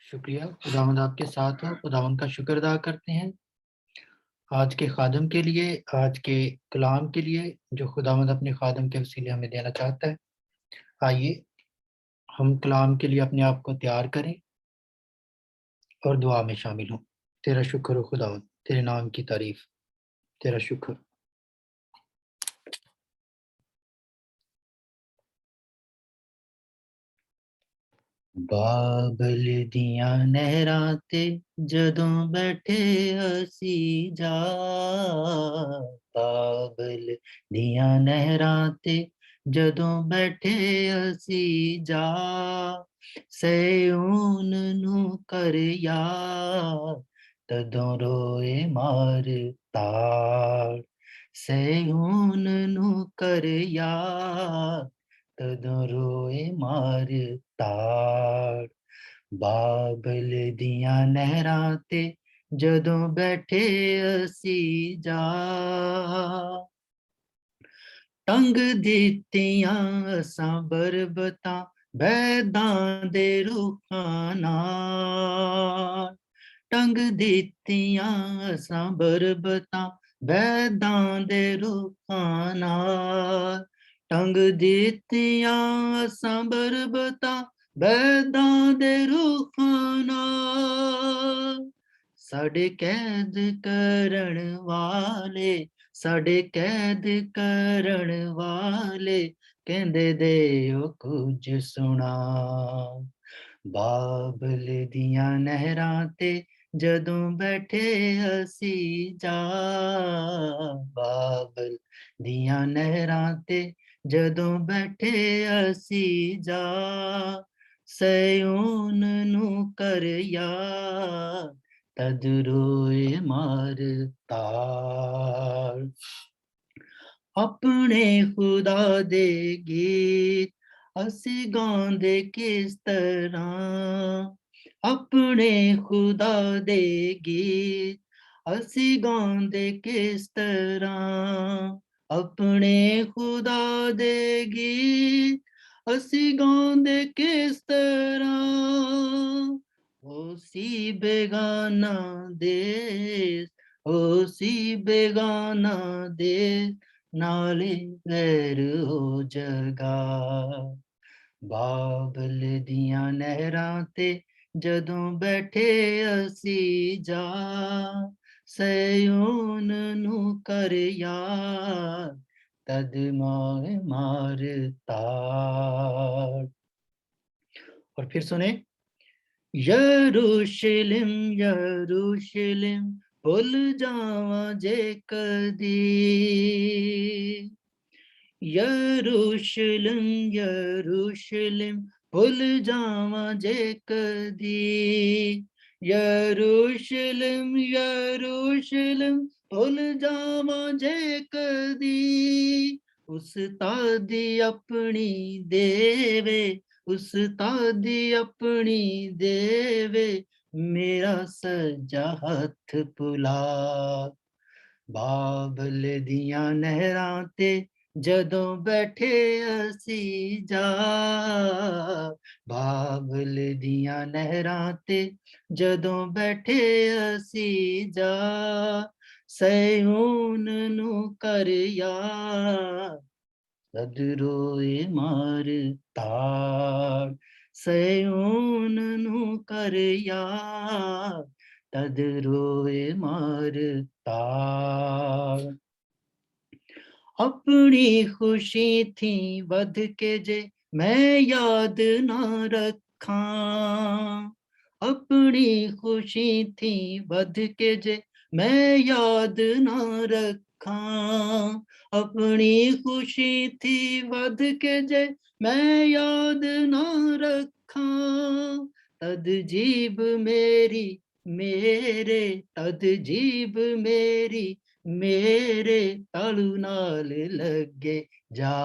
شکریہ، خداوند آپ کے ساتھ ہو۔ خداوند کا شکر ادا کرتے ہیں آج کے خادم کے لیے، آج کے کلام کے لیے جو خداوند اپنے خادم کے وسیلے ہمیں دینا چاہتا ہے۔ آئیے ہم کلام کے لیے اپنے آپ کو تیار کریں اور دعا میں شامل ہوں۔ تیرا شکر ہو خداوند، تیرے نام کی تعریف، تیرا شکر۔ بابل دیاں نہراں تے جدوں بیٹھے اسی جا، بابل دیاں نہراں تے جدوں بیٹھے اسی جا، سیون نو کر یاد تدوں روئے مار تاڑ، سیون نو کر یاد تدوں روئے مار تاڑ، بابل دیاں نہراں تے جدوں بیٹھے اسی جا، ٹنگ دتیاں اساں بربتاں بیداں دے رخاں نال، ٹنگ دتیاں اساں بربتاں بیداں دے رخاں نال، ٹنگ دتیاں اساں بربتاں بیداں دے رخاں نال، ساڈے قید کرن والے، ساڈے قید کرن والے کہندے دیو کچھ سنا، بابل دیاں نہراں تے جدوں بیٹھے اسی جا، بابل دیاں نہراں تے جدوں بیٹھے اسی جا، سیون نو کر یاد تد روئے مار تاڑ، اپنے خدا دے گیت اسی گاندے کس طرح، اپنے خدا دے گیت اسی گاندے کس طرح، اپنے خدا دے گیت اسی گاندے کس طرح، او سی بیگانہ دیس، او سی بیگانہ دیس نالے غیر ہو جگا، بابل دیاں نہراں تے جدوں بیٹھے اسی جا، سیون نو کر یاد تد موئے مار تاڑ، اور پھر سنیں، یروشلم یروشلم بھول جاواں جے کدی، یروشلم یروشلم بھول جاواں جے کدی، یروشلم یروشلم بھول جاواں جے کدی، استادی اپنی دیوے، استادی اپنی دیوے میرا سجا ہتھ پلا، بابل دیاں نہراں تے جدوں بیٹھے اسی جا، بابل دیاں نہراں تے جدوں بیٹھے اسی جا، سیون نو کر یاد تد روئے مار تاڑ، سیون نو کر یاد تد روئے مار تاڑ، اپنی خوشی تھی ودھ کے جے میں یاد نہ رکھاں، اپنی خوشی تھی ودھ کے جے میں یاد نہ رکھاں، اپنی خوشی تھی ودھ کے جے میں یاد نہ رکھاں، تد جیب میری میرے، تد جیب میری میرے تالو نال لگے جا،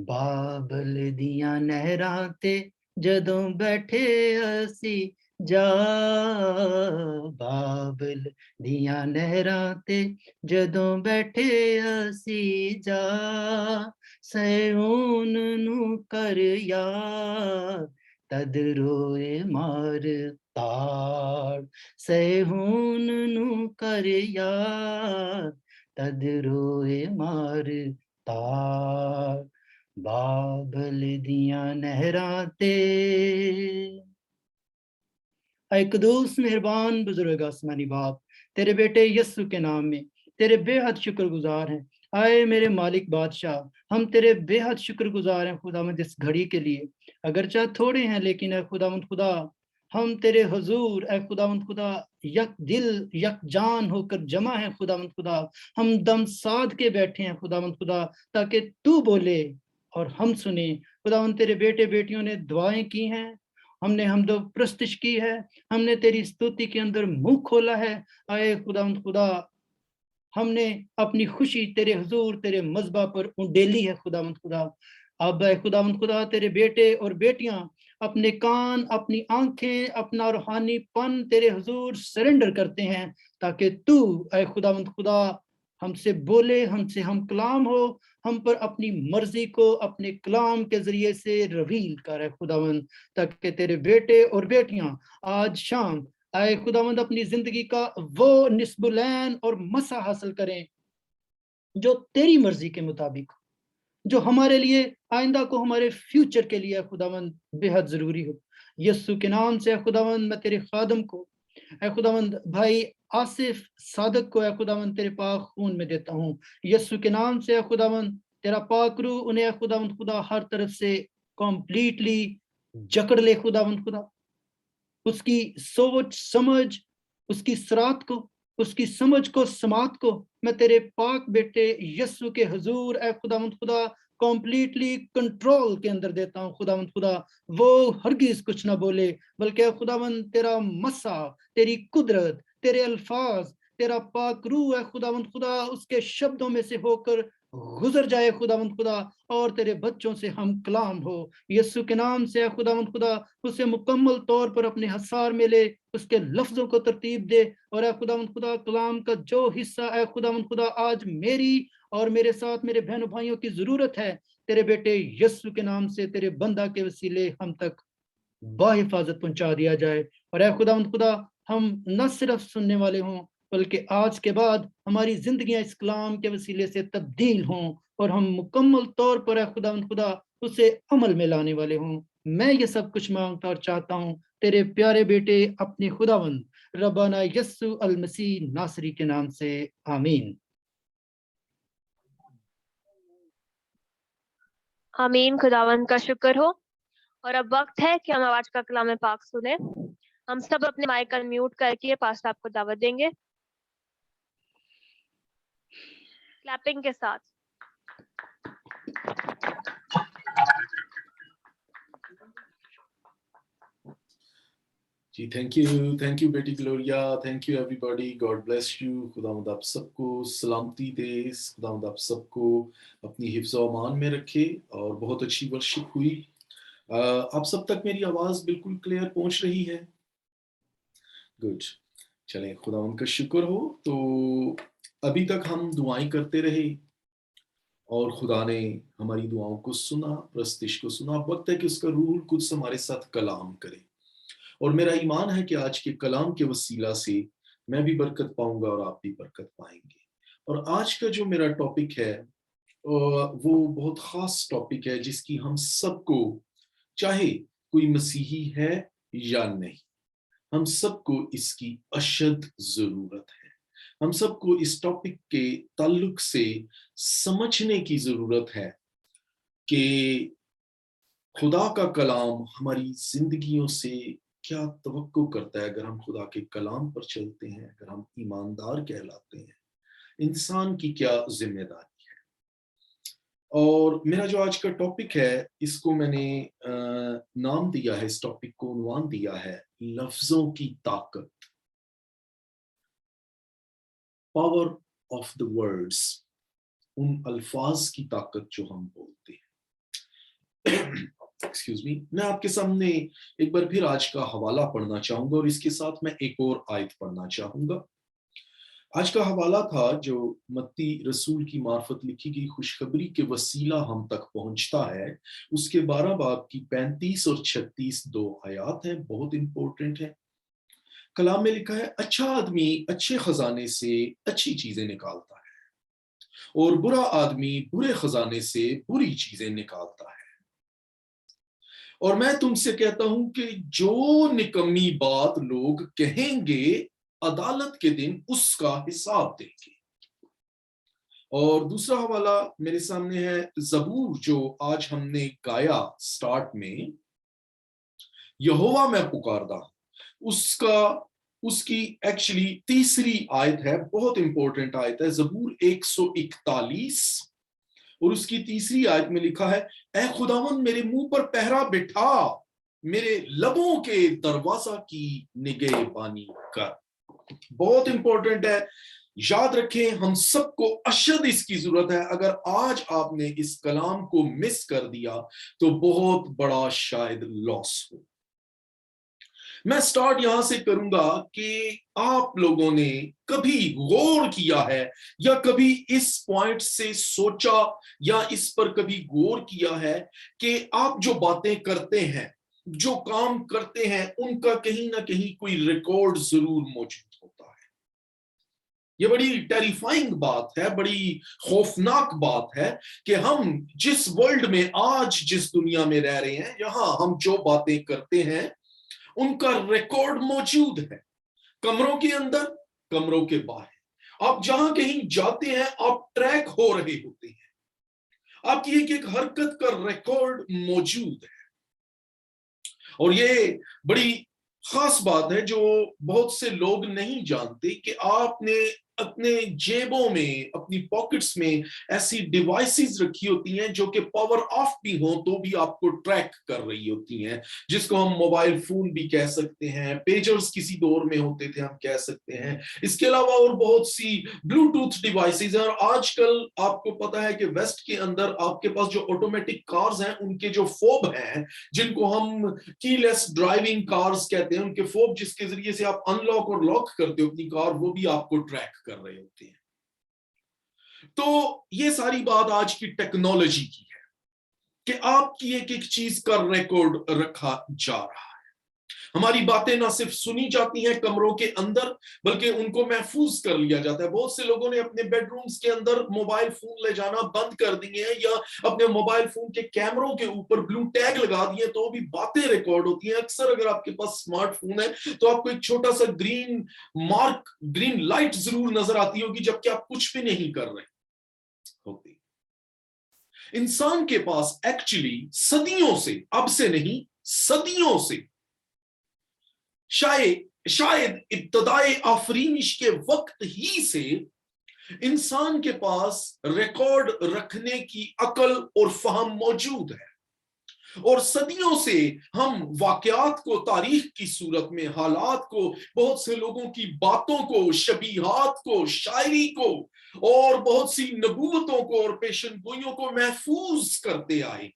بابل دیاں نہراں تے جدوں بیٹھے اسی جا، بابل دیاں نہراں تے جدوں بیٹھے اسی جا، سیون نو کر یاد تدروئے مار تار سہون نو کر یاد تدروئے مار تار بابل دیاں نہراں تے اے قدوس مہربان بزرگ آسمانی باپ، تیرے بیٹے یسو کے نام میں تیرے بے حد شکر گزار ہیں۔ آئے میرے مالک بادشاہ، ہم تیرے بے حد شکر گزار ہیں خداوند اس گھڑی کے لیے، اگرچہ تھوڑے ہیں لیکن اے خداوند خدا ہم تیرے حضور اے خداوند خدا یک دل یک جان ہو کر جمع ہیں خداوند خدا، ہم دم ساد کے بیٹھے ہیں خداوند خدا تاکہ تو بولے اور ہم سنیں۔ خداوند تیرے بیٹے بیٹیوں نے دعائیں کی ہیں، ہم نے حمد و پرستش کی ہے، ہم نے تیری ستوتی کے اندر منہ کھولا ہے۔ اے خداوند خدا ہم نے اپنی خوشی تیرے حضور تیرے مذبح پر انڈیلی ہے خداوند خدا۔ اب اے خداوند خدا تیرے بیٹے اور بیٹیاں اپنے کان، اپنی آنکھیں، اپنا روحانی پن تیرے حضور سرنڈر کرتے ہیں تاکہ تو اے خداوند خدا ہم سے بولے، ہم سے ہم کلام ہو، ہم پر اپنی مرضی کو اپنے کلام کے ذریعے سے رویل کر اے خداوند، تاکہ تیرے بیٹے اور بیٹیاں آج شام اے خداوند اپنی زندگی کا وہ نصب العین اور مسا حاصل کریں جو تیری مرضی کے مطابق، جو ہمارے لیے آئندہ کو، ہمارے فیوچر کے لیے خداوند بے حد ضروری ہو۔ یسو کے نام سے خداوند میں تیرے خادم کو اے خداوند بھائی آصف صادق کو اے خداوند تیرے پاک خون میں دیتا ہوں۔ یسو کے نام سے اے خداوند تیرا پاک روح انہیں اے خداوند خدا ہر طرف سے کمپلیٹلی جکڑ لے خداوند خدا، اس کی سوچ سمجھ، اس کی سرات کو، اس کی سمجھ کو، سماعت کو میں تیرے پاک بیٹے یسو کے حضور اے خداوند خدا کمپلیٹلی کنٹرول کے اندر دیتا ہوں خداوند خدا۔ وہ ہرگز کچھ نہ بولے بلکہ اے خداوند تیرا مسا، تیری قدرت، تیرے الفاظ، تیرا پاک روح اے خداوند خدا اس کے شبدوں میں سے ہو کر گزر جائے خداوند خدا، اور تیرے بچوں سے ہم کلام ہو یسو کے نام سے اے خداوند خدا۔ اسے مکمل طور پر اپنے حصار میں لے، اس کے لفظوں کو ترتیب دے، اور اے خداوند خدا کلام کا جو حصہ اے خداوند خدا آج میری اور میرے ساتھ میرے بہنوں بھائیوں کی ضرورت ہے، تیرے بیٹے یسو کے نام سے تیرے بندہ کے وسیلے ہم تک باحفاظت پہنچا دیا جائے۔ اور اے خداوند خدا ہم نہ صرف سننے والے ہوں بلکہ آج کے بعد ہماری زندگیاں اس کلام کے وسیلے سے تبدیل ہوں، اور ہم مکمل طور پر اے خداوند خدا اسے عمل میں لانے والے ہوں۔ میں یہ سب کچھ مانگتا اور چاہتا ہوں تیرے پیارے بیٹے اپنے خداوند ربنا یسوع المسیح ناصری کے نام سے، آمین۔ آمین۔ خداوند کا شکر ہو۔ اور اب وقت ہے کہ ہم آج کا کلام پاک سنیں۔ ہم سب اپنے مائک انمیوٹ کر کے پاسٹر آپ کو دعوت دیں گے کلیپنگ کے ساتھ۔ جی تھینک یو بیٹی Gloria, thank you every body, God bless you. خداوند آپ سب کو سلامتی دے، خداوند آپ سب کو اپنی حفظ و امان میں رکھے۔ اور بہت اچھی ورشپ ہوئی۔ آپ سب تک میری آواز بالکل کلیئر پہنچ رہی ہے؟ گڈ، چلیں خداوند کا شکر ہو۔ تو ابھی تک ہم دعائیں کرتے رہے اور خدا نے ہماری دعاؤں کو سنا، پرستش کو سنا۔ اب وقت ہے کہ اس کا روح القدس ہمارے ساتھ کلام کرے، اور میرا ایمان ہے کہ آج کے کلام کے وسیلہ سے میں بھی برکت پاؤں گا اور آپ بھی برکت پائیں گے۔ اور آج کا جو میرا ٹاپک ہے وہ بہت خاص ٹاپک ہے، جس کی ہم سب کو، چاہے کوئی مسیحی ہے یا نہیں، ہم سب کو اس کی اشد ضرورت ہے۔ ہم سب کو اس ٹاپک کے تعلق سے سمجھنے کی ضرورت ہے کہ خدا کا کلام ہماری زندگیوں سے کیا توقع کرتا ہے اگر ہم خدا کے کلام پر چلتے ہیں، اگر ہم ایماندار کہلاتے ہیں، انسان کی کیا ذمہ داری ہے۔ اور میرا جو آج کا ٹاپک ہے، اس کو میں نے نام دیا ہے، اس ٹاپک کو عنوان دیا ہے لفظوں کی طاقت، پاور آف دا ورڈز، ان الفاظ کی طاقت جو ہم بولتے ہیں۔ ایکسکیوز می، میں آپ کے سامنے ایک بار پھر آج کا حوالہ پڑھنا چاہوں گا، اور اس کے ساتھ میں ایک اور آیت پڑھنا چاہوں گا۔ آج کا حوالہ تھا جو متی رسول کی معرفت لکھی گئی خوشخبری کے وسیلہ ہم تک پہنچتا ہے، اس کے 12 باب کی 35 اور 36 دو آیات ہیں، بہت امپورٹنٹ ہیں۔ کلام میں لکھا ہے اچھا آدمی اچھے خزانے سے اچھی چیزیں نکالتا ہے اور برا آدمی برے خزانے سے بری چیزیں نکالتا ہے، اور میں تم سے کہتا ہوں کہ جو نکمی بات لوگ کہیں گے عدالت کے دن اس کا حساب دیں گے۔ اور دوسرا حوالہ میرے سامنے ہے زبور جو آج ہم نے گایا سٹارٹ میں، یہوہ میں پکاردا ہوں، اس کی ایکچولی تیسری آیت ہے، بہت امپورٹنٹ آیت ہے، زبور 141 اور اس کی تیسری آیت میں لکھا ہے اے خداوند میرے منہ پر پہرا بٹھا، میرے لبوں کے دروازہ کی نگہبانی کر۔ بہت امپورٹنٹ ہے، یاد رکھیں ہم سب کو اشد اس کی ضرورت ہے۔ اگر آج آپ نے اس کلام کو مس کر دیا تو بہت بڑا شاید لاس ہو۔ میں سٹارٹ یہاں سے کروں گا کہ آپ لوگوں نے کبھی غور کیا ہے یا کبھی اس پوائنٹ سے سوچا یا اس پر کبھی غور کیا ہے کہ آپ جو باتیں کرتے ہیں، جو کام کرتے ہیں، ان کا کہیں نہ کہیں کوئی ریکارڈ ضرور موجود ہوتا ہے۔ یہ بڑی ٹیریفائنگ بات ہے، بڑی خوفناک بات ہے کہ ہم جس ورلڈ میں آج جس دنیا میں رہ رہے ہیں، یہاں ہم جو باتیں کرتے ہیں ان کا ریکارڈ موجود ہے، کمروں کے اندر، کمروں کے باہر۔ آپ جہاں کہیں جاتے ہیں آپ ٹریک ہو رہے ہوتے ہیں، آپ کی ایک حرکت کا ریکارڈ موجود ہے۔ اور یہ بڑی خاص بات ہے جو بہت سے لوگ نہیں جانتے کہ آپ نے اپنے جیبوں میں، اپنی پاکٹس میں ایسی ڈیوائسز رکھی ہوتی ہیں جو کہ پاور آف بھی ہوں تو بھی آپ کو ٹریک کر رہی ہوتی ہیں، جس کو ہم موبائل فون بھی کہہ سکتے ہیں، پیجرز کسی دور میں ہوتے تھے ہم کہہ سکتے ہیں، اس کے علاوہ اور بہت سی بلوٹوتھ ڈیوائسز ہیں۔ اور آج کل آپ کو پتا ہے کہ ویسٹ کے اندر آپ کے پاس جو آٹومیٹک کارز ہیں ان کے جو فوب ہیں، جن کو ہم کی لیس ڈرائیونگ کارز کہتے ہیں، ان کے فوب جس کے ذریعے سے آپ ان لاک اور لاک کرتے ہو اپنی کار، وہ بھی آپ کو ٹریک کر رہے ہوتے ہیں۔ تو یہ ساری بات آج کی ٹیکنالوجی کی ہے کہ آپ کی ایک ایک چیز کا ریکارڈ رکھا جا رہا ہے۔ ہماری باتیں نہ صرف سنی جاتی ہیں کمروں کے اندر بلکہ ان کو محفوظ کر لیا جاتا ہے۔ بہت سے لوگوں نے اپنے بیڈ رومز کے اندر موبائل فون لے جانا بند کر دیے ہیں یا اپنے موبائل فون کے کیمروں کے اوپر بلو ٹیگ لگا دیے تو بھی باتیں ریکارڈ ہوتی ہیں۔ اکثر اگر آپ کے پاس سمارٹ فون ہے تو آپ کو ایک چھوٹا سا گرین مارک، گرین لائٹ ضرور نظر آتی ہوگی جبکہ آپ کچھ بھی نہیں کر رہے ہوتے۔ انسان کے پاس ایکچولی صدیوں سے، اب سے نہیں صدیوں سے، شاید ابتدائے آفرینش کے وقت ہی سے انسان کے پاس ریکارڈ رکھنے کی عقل اور فہم موجود ہے، اور صدیوں سے ہم واقعات کو، تاریخ کی صورت میں حالات کو، بہت سے لوگوں کی باتوں کو، شبیہات کو، شاعری کو اور بہت سی نبوتوں کو اور پیشن گوئیوں کو محفوظ کرتے آئے۔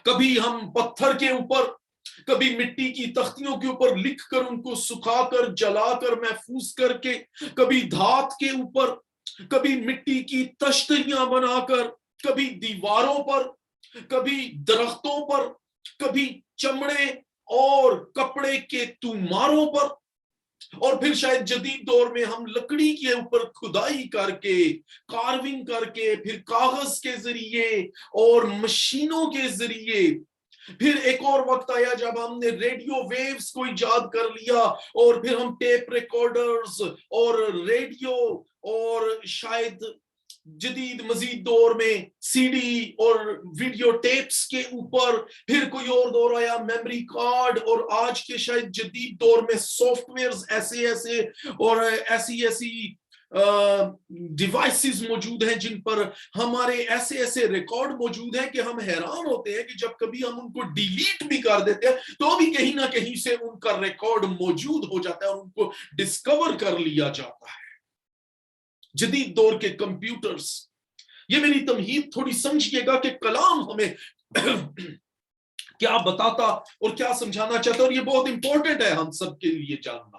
کبھی ہم پتھر کے اوپر، کبھی مٹی کی تختیوں کے اوپر لکھ کر ان کو سکھا کر، جلا کر، محفوظ کر کے، کبھی دھات کے اوپر، کبھی مٹی کی تشتریاں بنا کر، کبھی دیواروں پر، کبھی درختوں پر، کبھی چمڑے اور کپڑے کے توماروں پر، اور پھر شاید جدید دور میں ہم لکڑی کے اوپر کھدائی کر کے، کارونگ کر کے، پھر کاغذ کے ذریعے اور مشینوں کے ذریعے، پھر ایک اور وقت آیا جب ہم نے ریڈیو ویوز کو ایجاد کر لیا اور پھر ہم ٹیپ ریکارڈرز اور ریڈیو اور شاید جدید مزید دور میں سی ڈی اور ویڈیو ٹیپس کے اوپر، پھر کوئی اور دور آیا میموری کارڈ، اور آج کے شاید جدید دور میں سافٹ ویئرز ایسے اور ایسی ڈیوائسز موجود ہیں جن پر ہمارے ایسے ریکارڈ موجود ہیں کہ ہم حیران ہوتے ہیں کہ جب کبھی ہم ان کو ڈیلیٹ بھی کر دیتے ہیں تو بھی کہیں نہ کہیں سے ان کا ریکارڈ موجود ہو جاتا ہے اور ان کو ڈسکور کر لیا جاتا ہے۔ جدید دور کے کمپیوٹرز، یہ میری تمہید تھوڑی سمجھیے گا کہ کلام ہمیں کیا بتاتا اور کیا سمجھانا چاہتا ہے، اور یہ بہت امپورٹنٹ ہے ہم سب کے لیے جاننا۔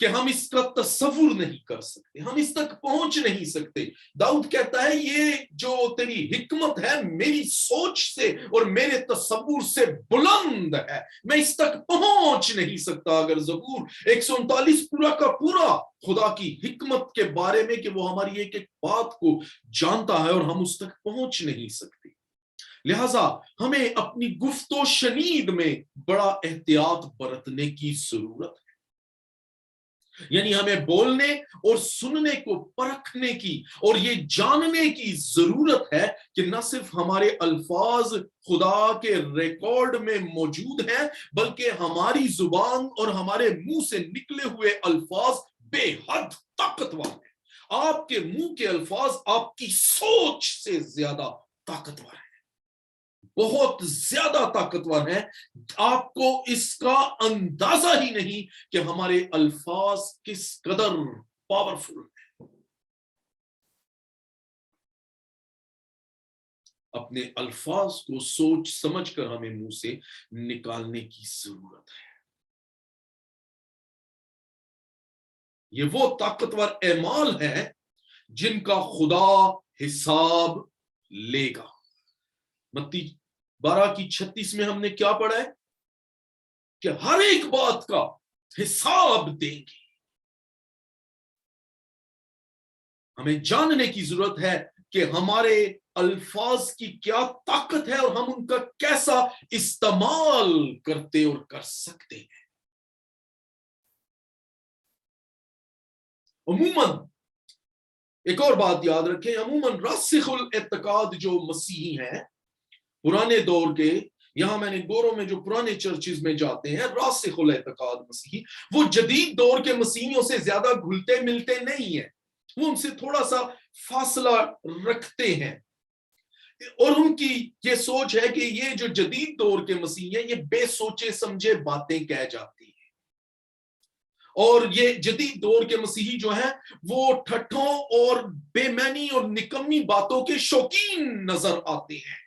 کہ ہم اس کا تصور نہیں کر سکتے, ہم اس تک پہنچ نہیں سکتے. داؤد کہتا ہے یہ جو تیری حکمت ہے میری سوچ سے اور میرے تصور سے بلند ہے, میں اس تک پہنچ نہیں سکتا. اگر زبور 139 پورا کا پورا خدا کی حکمت کے بارے میں کہ وہ ہماری ایک ایک بات کو جانتا ہے اور ہم اس تک پہنچ نہیں سکتے, لہذا ہمیں اپنی گفت و شنید میں بڑا احتیاط برتنے کی ضرورت ہے. یعنی ہمیں بولنے اور سننے کو پرکھنے کی اور یہ جاننے کی ضرورت ہے کہ نہ صرف ہمارے الفاظ خدا کے ریکارڈ میں موجود ہیں بلکہ ہماری زبان اور ہمارے منہ سے نکلے ہوئے الفاظ بے حد طاقتور ہیں. آپ کے منہ کے الفاظ آپ کی سوچ سے زیادہ طاقتور ہیں, بہت زیادہ طاقتور ہیں. آپ کو اس کا اندازہ ہی نہیں کہ ہمارے الفاظ کس قدر پاورفل ہیں. اپنے الفاظ کو سوچ سمجھ کر ہمیں منہ سے نکالنے کی ضرورت ہے. یہ وہ طاقتور اعمال ہیں جن کا خدا حساب لے گا. متی 12:36 میں ہم نے کیا پڑھا ہے کہ ہر ایک بات کا حساب دیں گے. ہمیں جاننے کی ضرورت ہے کہ ہمارے الفاظ کی کیا طاقت ہے اور ہم ان کا کیسا استعمال کرتے اور کر سکتے ہیں. عموماً ایک اور بات یاد رکھیں, عموماً راسخ الاعتقاد جو مسیحی ہیں پرانے دور کے, یہاں میں نے گوروں میں جو پرانے چرچز میں جاتے ہیں راسخ الاعتقاد مسیحی, وہ جدید دور کے مسیحیوں سے زیادہ گھلتے ملتے نہیں ہیں, وہ ان سے تھوڑا سا فاصلہ رکھتے ہیں. اور ان کی یہ سوچ ہے کہ یہ جو جدید دور کے مسیحی ہیں یہ بے سوچے سمجھے باتیں کہہ جاتی ہیں, اور یہ جدید دور کے مسیحی جو ہیں وہ ٹھٹھوں اور بے معنی اور نکمی باتوں کے شوقین نظر آتے ہیں.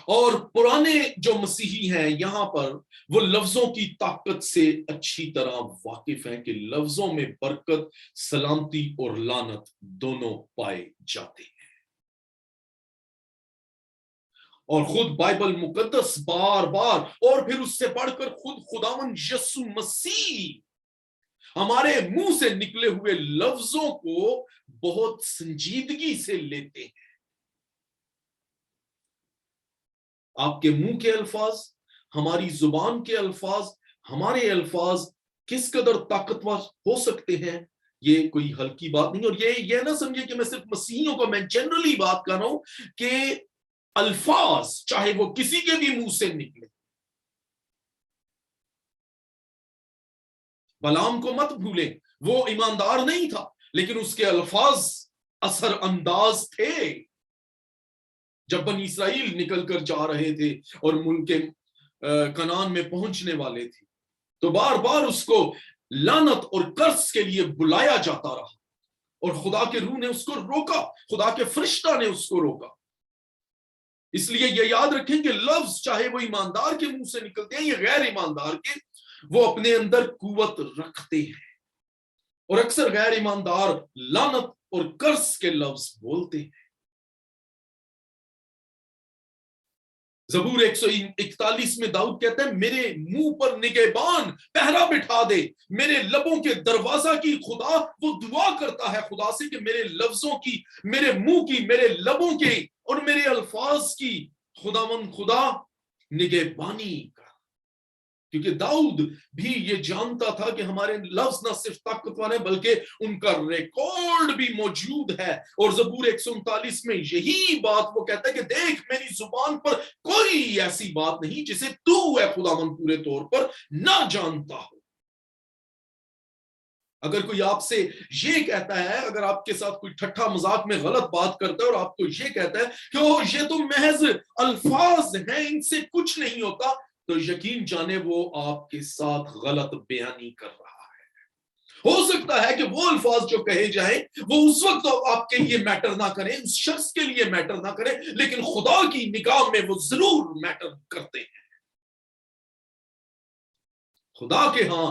اور پرانے جو مسیحی ہیں یہاں پر وہ لفظوں کی طاقت سے اچھی طرح واقف ہیں کہ لفظوں میں برکت, سلامتی اور لعنت دونوں پائے جاتے ہیں. اور خود بائبل مقدس بار بار اور پھر اس سے پڑھ کر خود خداوند یسوع مسیح ہمارے منہ سے نکلے ہوئے لفظوں کو بہت سنجیدگی سے لیتے ہیں. آپ کے منہ کے الفاظ, ہماری زبان کے الفاظ, ہمارے الفاظ کس قدر طاقتور ہو سکتے ہیں یہ کوئی ہلکی بات نہیں. اور یہ نہ سمجھے کہ میں صرف مسیحیوں کو, میں جنرلی بات کر رہا ہوں کہ الفاظ چاہے وہ کسی کے بھی منہ سے نکلے. بلعام کو مت بھولیں, وہ ایماندار نہیں تھا لیکن اس کے الفاظ اثر انداز تھے. جب بنی اسرائیل نکل کر جا رہے تھے اور ملک کنعان میں پہنچنے والے تھے تو بار بار اس کو لعنت اور کرس کے لیے بلایا جاتا رہا, اور خدا کے روح نے اس کو روکا, خدا کے فرشتہ نے اس کو روکا. اس لیے یہ یاد رکھیں کہ لفظ چاہے وہ ایماندار کے منہ سے نکلتے ہیں یا غیر ایماندار کے, وہ اپنے اندر قوت رکھتے ہیں, اور اکثر غیر ایماندار لعنت اور کرس کے لفظ بولتے ہیں. زبور 141 میں داؤد کہتا ہے میرے منہ پر نگہبان پہرا بٹھا دے, میرے لبوں کے دروازہ کی خدا وہ دعا کرتا ہے خدا سے کہ میرے لفظوں کی, میرے منہ کی, میرے لبوں کے اور میرے الفاظ کی خداوند خدا نگہبانی کا. کیونکہ داؤد بھی یہ جانتا تھا کہ ہمارے لفظ نہ صرف طاقتور ہیں بلکہ ان کا ریکارڈ بھی موجود ہے. اور زبور 139 میں یہی بات وہ کہتا ہے کہ دیکھ میری زبان پر کوئی ایسی بات نہیں جسے تو ہے خداوند پورے طور پر نہ جانتا ہو. اگر کوئی آپ سے یہ کہتا ہے, اگر آپ کے ساتھ کوئی ٹھٹھا مذاق میں غلط بات کرتا ہے اور آپ کو یہ کہتا ہے کہ یہ تو محض الفاظ ہیں ان سے کچھ نہیں ہوتا, تو یقین جانے وہ آپ کے ساتھ غلط بیانی کر رہا ہے. ہو سکتا ہے کہ وہ الفاظ جو کہے جائیں وہ اس وقت آپ کے لیے میٹر نہ کریں, اس شخص کے لیے میٹر نہ کریں, لیکن خدا کی نگاہ میں وہ ضرور میٹر کرتے ہیں. خدا کے ہاں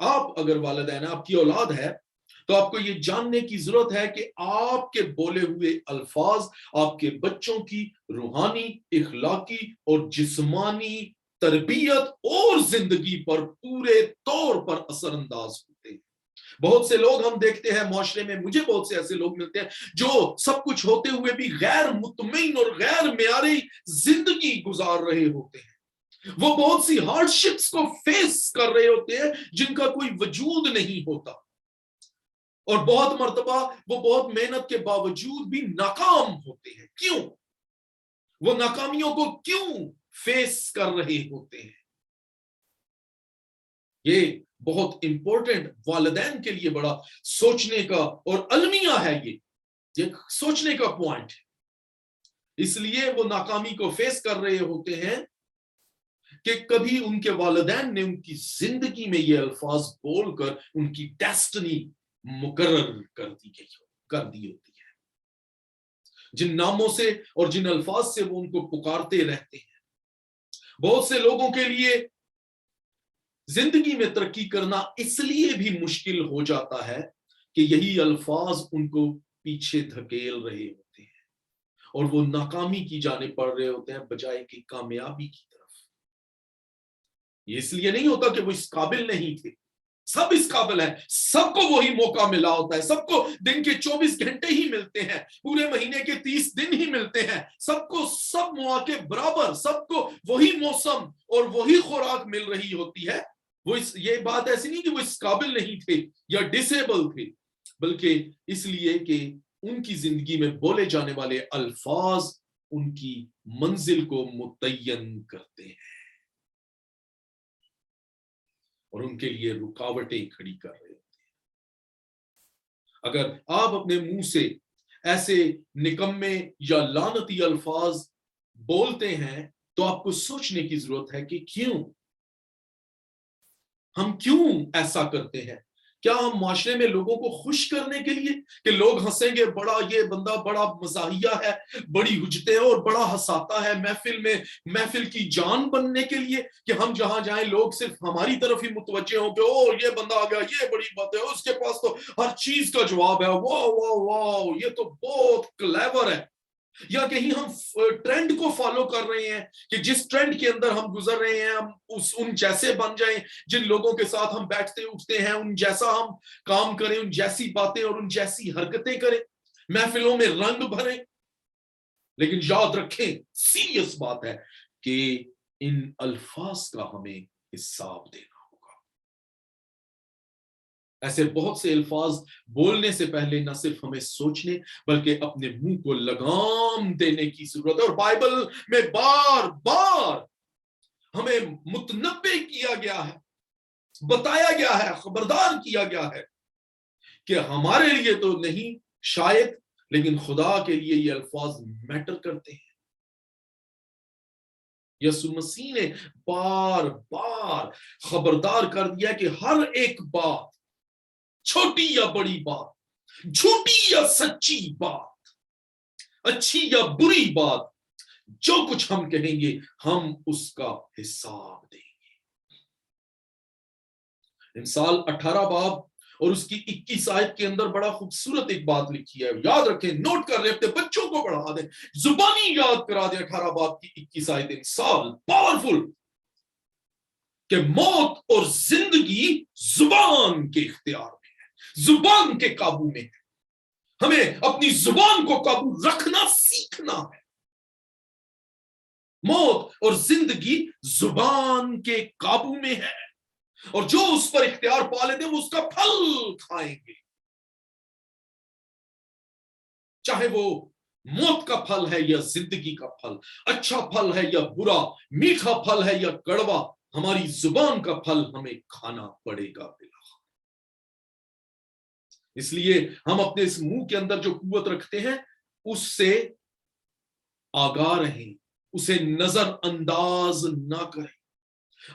آپ اگر والدین آپ کی اولاد ہے تو آپ کو یہ جاننے کی ضرورت ہے کہ آپ کے بولے ہوئے الفاظ آپ کے بچوں کی روحانی، اخلاقی اور جسمانی تربیت اور زندگی پر پورے طور پر اثر انداز ہوتے ہیں۔ بہت سے لوگ ہم دیکھتے ہیں معاشرے میں، مجھے بہت سے ایسے لوگ ملتے ہیں جو سب کچھ ہوتے ہوئے بھی غیر مطمئن اور غیر معیاری زندگی گزار رہے ہوتے ہیں۔ وہ بہت سی ہارڈ شپس کو فیس کر رہے ہوتے ہیں جن کا کوئی وجود نہیں ہوتا، اور بہت مرتبہ وہ بہت محنت کے باوجود بھی ناکام ہوتے ہیں۔ کیوں؟ وہ ناکامیوں کو کیوں فیس کر رہے ہوتے ہیں؟ یہ بہت امپورٹنٹ والدین کے لیے بڑا سوچنے کا اور المیہ ہے، یہ سوچنے کا پوائنٹ ہے۔ اس لیے وہ ناکامی کو فیس کر رہے ہوتے ہیں کہ کبھی ان کے والدین نے ان کی زندگی میں یہ الفاظ بول کر ان کی ڈیسٹنی مقرر کر دی ہوتی ہے، جن ناموں سے اور جن الفاظ سے وہ ان کو پکارتے رہتے ہیں۔ بہت سے لوگوں کے لیے زندگی میں ترقی کرنا اس لیے بھی مشکل ہو جاتا ہے کہ یہی الفاظ ان کو پیچھے دھکیل رہے ہوتے ہیں اور وہ ناکامی کی جانب بڑھ رہے ہوتے ہیں بجائے کہ کامیابی کی طرف۔ یہ اس لیے نہیں ہوتا کہ وہ اس قابل نہیں تھے، سب اس قابل ہیں، سب کو وہی موقع ملا ہوتا ہے، سب کو دن کے 24 گھنٹے ہی ملتے ہیں، پورے مہینے کے 30 دن ہی ملتے ہیں، سب کو سب مواقع برابر، سب کو وہی موسم اور وہی خوراک مل رہی ہوتی ہے۔ یہ بات ایسی نہیں کہ وہ اس قابل نہیں تھے یا ڈسیبل تھے، بلکہ اس لیے کہ ان کی زندگی میں بولے جانے والے الفاظ ان کی منزل کو متعین کرتے ہیں اور ان کے لیے رکاوٹیں کھڑی کر رہے ہوتے ہیں۔ اگر آپ اپنے منہ سے ایسے نکمے یا لعنتی الفاظ بولتے ہیں تو آپ کو سوچنے کی ضرورت ہے کہ ہم کیوں ایسا کرتے ہیں؟ کیا ہم معاشرے میں لوگوں کو خوش کرنے کے لیے کہ لوگ ہنسیں گے، بڑا یہ بندہ بڑا مزاحیہ ہے، بڑی حجتیں اور بڑا ہنساتا ہے، محفل کی جان بننے کے لیے کہ ہم جہاں جائیں لوگ صرف ہماری طرف ہی متوجہ ہوں کہ او یہ بندہ آ گیا، یہ بڑی بات ہے، اس کے پاس تو ہر چیز کا جواب ہے، واو واو واو یہ تو بہت کلیور ہے؟ یا کہیں ہم ٹرینڈ کو فالو کر رہے ہیں کہ جس ٹرینڈ کے اندر ہم گزر رہے ہیں ہم ان جیسے بن جائیں، جن لوگوں کے ساتھ ہم بیٹھتے اٹھتے ہیں ان جیسا ہم کام کریں، ان جیسی باتیں اور ان جیسی حرکتیں کریں، محفلوں میں رنگ بھریں۔ لیکن یاد رکھیں، سیریس بات ہے کہ ان الفاظ کا ہمیں حساب دینا ہوگا۔ ایسے بہت سے الفاظ بولنے سے پہلے نہ صرف ہمیں سوچنے بلکہ اپنے منہ کو لگام دینے کی ضرورت ہے، اور بائبل میں بار بار ہمیں متنبہ کیا گیا ہے، بتایا گیا ہے، خبردار کیا گیا ہے کہ ہمارے لیے تو نہیں شاید، لیکن خدا کے لیے یہ الفاظ میٹر کرتے ہیں۔ یسوع مسیح نے بار بار خبردار کر دیا کہ ہر ایک بات، چھوٹی یا بڑی بات، جھوٹی یا سچی بات، اچھی یا بری بات، جو کچھ ہم کہیں گے ہم اس کا حساب دیں گے۔ انسال 18 باب اور اس کی 21 آیت کے اندر بڑا خوبصورت ایک بات لکھی ہے، یاد رکھیں، نوٹ کر رہے اپنے بچوں کو پڑھا دیں، زبانی یاد کرا دیں 18 باب کی 21 آیت، انسال پاورفل، کہ موت اور زندگی زبان کے اختیار میں ہے، زبان کے قابو میں ہے۔ ہمیں اپنی زبان کو قابو رکھنا سیکھنا ہے۔ موت اور زندگی زبان کے قابو میں ہے، اور جو اس پر اختیار پا لیتے ہیں وہ اس کا پھل کھائیں گے، چاہے وہ موت کا پھل ہے یا زندگی کا پھل، اچھا پھل ہے یا برا، میٹھا پھل ہے یا کڑوا، ہماری زبان کا پھل ہمیں کھانا پڑے گا بلا۔ اس لیے ہم اپنے اس منہ کے اندر جو قوت رکھتے ہیں اس سے آگاہ رہیں، اسے نظر انداز نہ کریں۔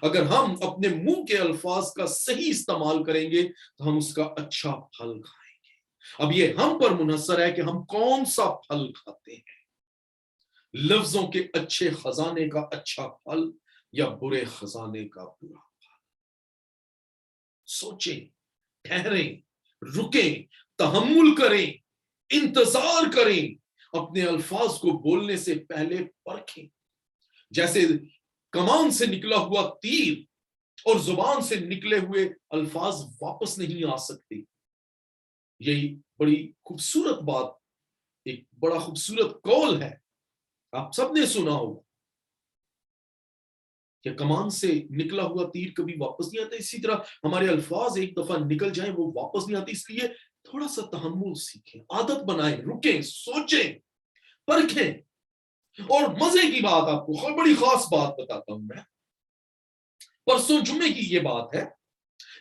اگر ہم اپنے منہ کے الفاظ کا صحیح استعمال کریں گے تو ہم اس کا اچھا پھل کھائیں گے۔ اب یہ ہم پر منحصر ہے کہ ہم کون سا پھل کھاتے ہیں، لفظوں کے اچھے خزانے کا اچھا پھل یا برے خزانے کا برا پھل۔ سوچیں, ٹھہریں, رکیں, تحمل کریں, انتظار کریں, اپنے الفاظ کو بولنے سے پہلے پرکھیں. جیسے کمان سے نکلا ہوا تیر اور زبان سے نکلے ہوئے الفاظ واپس نہیں آ سکتے. یہی بڑی خوبصورت بات, ایک بڑا خوبصورت قول ہے, آپ سب نے سنا ہوگا کہ کمان سے نکلا ہوا تیر کبھی واپس نہیں آتا. اسی طرح ہمارے الفاظ ایک دفعہ نکل جائیں وہ واپس نہیں آتے. اس لیے تھوڑا سا تحمل سیکھیں, عادت بنائیں, رکیں, سوچیں, پرکھیں. اور مزے کی بات آپ کو بڑی خاص بات بتاتا ہوں میں. پرسوں جمعے کی یہ بات ہے,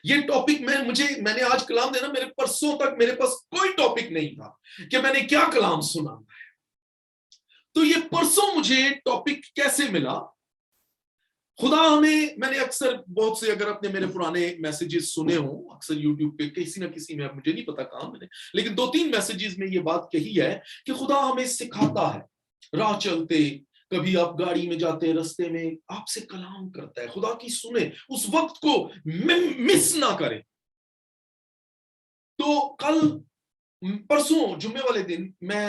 یہ ٹاپک میں نے آج کلام دینا, میرے پرسوں تک میرے پاس کوئی ٹاپک نہیں تھا کہ میں نے کیا کلام سنا ہے. تو یہ پرسوں مجھے ٹاپک کیسے ملا, خدا ہمیں, میں نے اکثر بہت سے, اگر اپنے میرے پرانے میسیجز سنے ہوں اکثر یوٹیوب پہ کسی نہ کسی میں, مجھے نہیں پتا کہاں میں نے, لیکن 2-3 میسیجز میں یہ بات کہی ہے کہ خدا ہمیں سکھاتا ہے, راہ چلتے, کبھی آپ گاڑی میں جاتے, رستے میں آپ سے کلام کرتا ہے. خدا کی سنیں, اس وقت کو مس نہ کریں. تو پرسوں جمعے والے دن میں